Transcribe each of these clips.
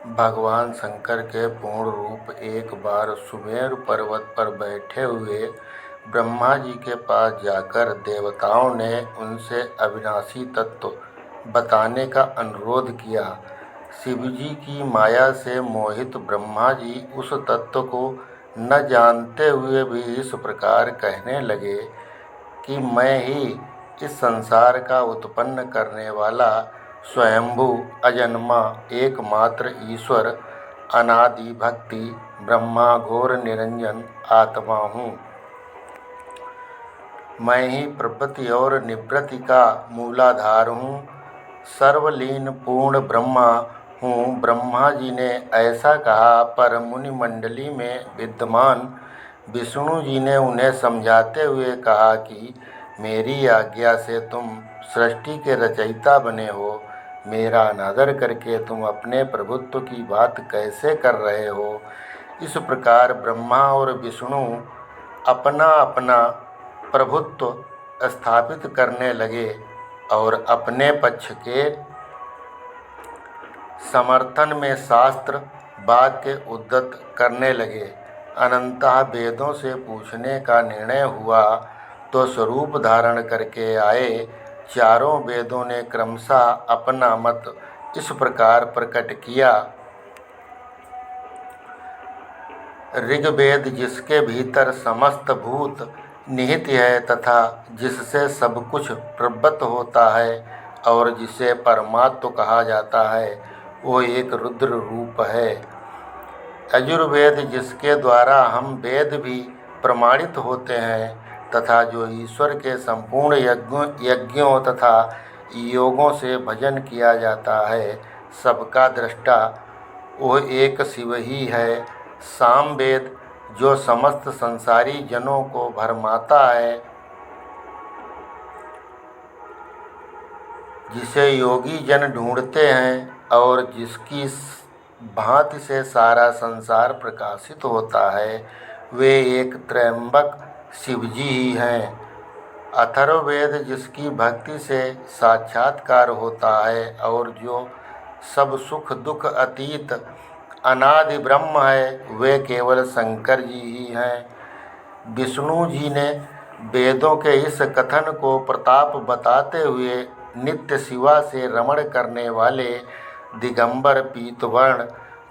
भगवान शंकर के पूर्ण रूप एक बार सुमेरु पर्वत पर बैठे हुए ब्रह्मा जी के पास जाकर देवताओं ने उनसे अविनाशी तत्व बताने का अनुरोध किया। शिवजी की माया से मोहित ब्रह्मा जी उस तत्व को न जानते हुए भी इस प्रकार कहने लगे कि मैं ही इस संसार का उत्पन्न करने वाला स्वयंभू अजन्मा एकमात्र ईश्वर अनादि भक्ति ब्रह्मा घोर निरंजन आत्मा हूँ। मैं ही प्रवृत्ति और निवृत्ति का मूलाधार हूँ, सर्वलीन पूर्ण ब्रह्मा हूँ। ब्रह्मा जी ने ऐसा कहा, पर मुनि मंडली में विद्यमान विष्णु जी ने उन्हें समझाते हुए कहा कि मेरी आज्ञा से तुम सृष्टि के रचयिता बने हो, मेरा अनादर करके तुम अपने प्रभुत्व की बात कैसे कर रहे हो। इस प्रकार ब्रह्मा और विष्णु अपना अपना प्रभुत्व स्थापित करने लगे और अपने पक्ष के समर्थन में शास्त्र वाक्य उद्धत करने लगे। अनंतः वेदों से पूछने का निर्णय हुआ तो स्वरूप धारण करके आए चारों वेदों ने क्रमशः अपना मत इस प्रकार प्रकट किया। ऋग्वेद जिसके भीतर समस्त भूत निहित है तथा जिससे सब कुछ प्रवृत्त होता है और जिसे परमात्म कहा जाता है, वो एक रुद्र रूप है। यजुर्वेद जिसके द्वारा हम वेद भी प्रमाणित होते हैं तथा जो ईश्वर के संपूर्ण यज्ञों तथा योगों से भजन किया जाता है, सबका दृष्टा वो एक शिव ही है। सामवेद जो समस्त संसारी जनों को भरमाता है, जिसे योगी जन ढूंढते हैं और जिसकी भांति से सारा संसार प्रकाशित होता है, वे एक त्रयंबक शिवजी ही हैं। अथर्ववेद जिसकी भक्ति से साक्षात्कार होता है और जो सब सुख दुख अतीत अनादि ब्रह्म है, वे केवल शंकर जी ही हैं। विष्णु जी ने वेदों के इस कथन को प्रताप बताते हुए नित्य शिवा से रमण करने वाले दिगंबर पीतवर्ण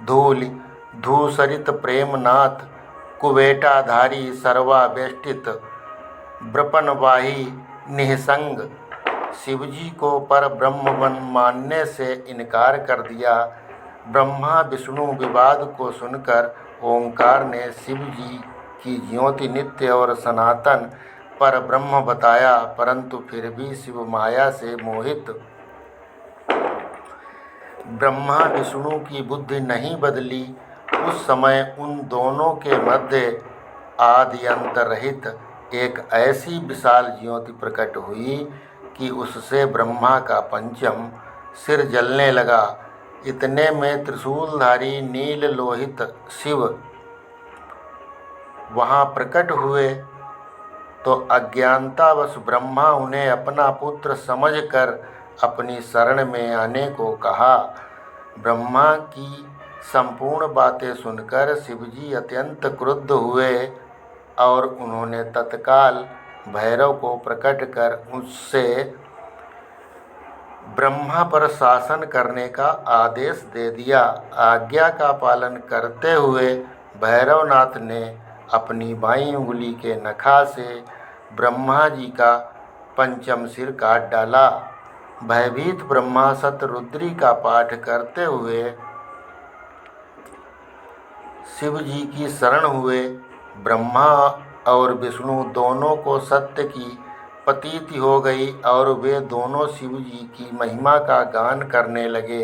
धूलि धूसरित प्रेमनाथ कुबेटाधारी सर्वावेष्टित ब्रपनवाही निःसंग शिवजी को पर ब्रह्म मानने से इनकार कर दिया। ब्रह्मा विष्णु विवाद को सुनकर ओंकार ने शिव जी की ज्योति नित्य और सनातन पर ब्रह्म बताया, परंतु फिर भी शिव माया से मोहित ब्रह्मा विष्णु की बुद्धि नहीं बदली। उस समय उन दोनों के मध्य आदि अंत रहित एक ऐसी विशाल ज्योति प्रकट हुई कि उससे ब्रह्मा का पंचम सिर जलने लगा। इतने में त्रिशूलधारी नील लोहित शिव वहाँ प्रकट हुए तो अज्ञानतावश ब्रह्मा उन्हें अपना पुत्र समझकर अपनी शरण में आने को कहा। ब्रह्मा की संपूर्ण बातें सुनकर शिवजी अत्यंत क्रुद्ध हुए और उन्होंने तत्काल भैरव को प्रकट कर उससे ब्रह्मा पर शासन करने का आदेश दे दिया। आज्ञा का पालन करते हुए भैरवनाथ ने अपनी बाईं उंगली के नखा से ब्रह्मा जी का पंचम सिर काट डाला। भयभीत ब्रह्मा शतरुद्री का पाठ करते हुए शिव जी की शरण हुए। ब्रह्मा और विष्णु दोनों को सत्य की प्रतीति हो गई और वे दोनों शिव जी की महिमा का गान करने लगे।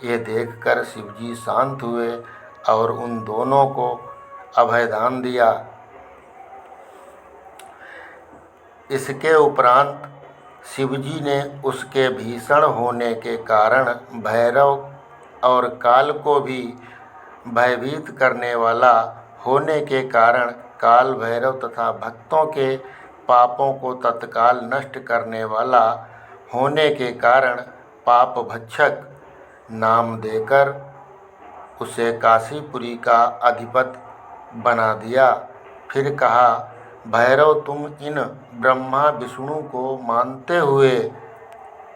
ये देखकर शिव जी शांत हुए और उन दोनों को अभयदान दिया। इसके उपरांत शिवजी ने उसके भीषण होने के कारण भैरव और काल को भी भयभीत करने वाला होने के कारण काल भैरव तथा भक्तों के पापों को तत्काल नष्ट करने वाला होने के कारण पाप भक्षक नाम देकर उसे काशीपुरी का अधिपति बना दिया। फिर कहा, भैरव, तुम इन ब्रह्मा विष्णु को मानते हुए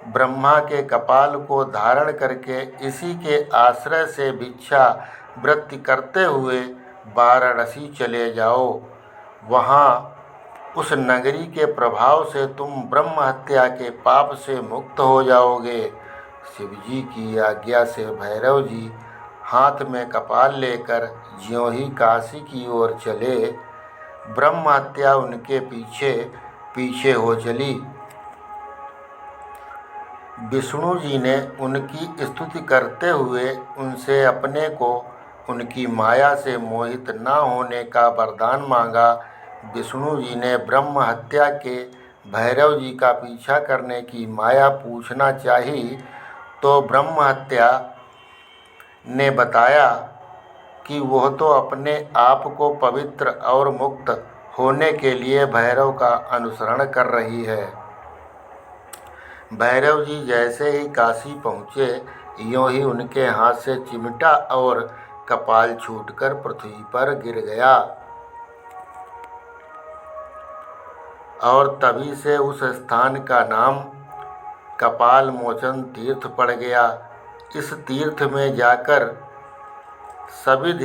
ब्रह्मा के कपाल को धारण करके इसी के आश्रय से भिक्षा वृत्ति करते हुए वाराणसी चले जाओ। वहाँ उस नगरी के प्रभाव से तुम ब्रह्म हत्या के पाप से मुक्त हो जाओगे। शिवजी की आज्ञा से भैरव जी हाथ में कपाल लेकर ज्यों ही काशी की ओर चले, ब्रह्म हत्या उनके पीछे पीछे हो चली। विष्णु जी ने उनकी स्तुति करते हुए उनसे अपने को उनकी माया से मोहित न होने का वरदान मांगा। विष्णु जी ने ब्रह्म हत्या के भैरव जी का पीछा करने की माया पूछना चाही तो ब्रह्म हत्या ने बताया कि वह तो अपने आप को पवित्र और मुक्त होने के लिए भैरव का अनुसरण कर रही है। भैरव जी जैसे ही काशी पहुँचे, यों ही उनके हाथ से चिमटा और कपाल छूटकर पृथ्वी पर गिर गया और तभी से उस स्थान का नाम कपाल मोचन तीर्थ पड़ गया। इस तीर्थ में जाकर सविध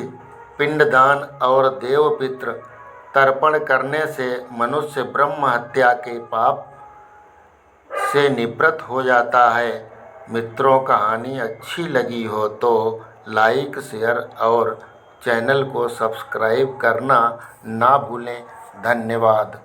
पिंडदान और देवपितृ तर्पण करने से मनुष्य ब्रह्म हत्या के पाप से निवृत्त हो जाता है। मित्रों, कहानी अच्छी लगी हो तो लाइक, शेयर और चैनल को सब्सक्राइब करना ना भूलें। धन्यवाद।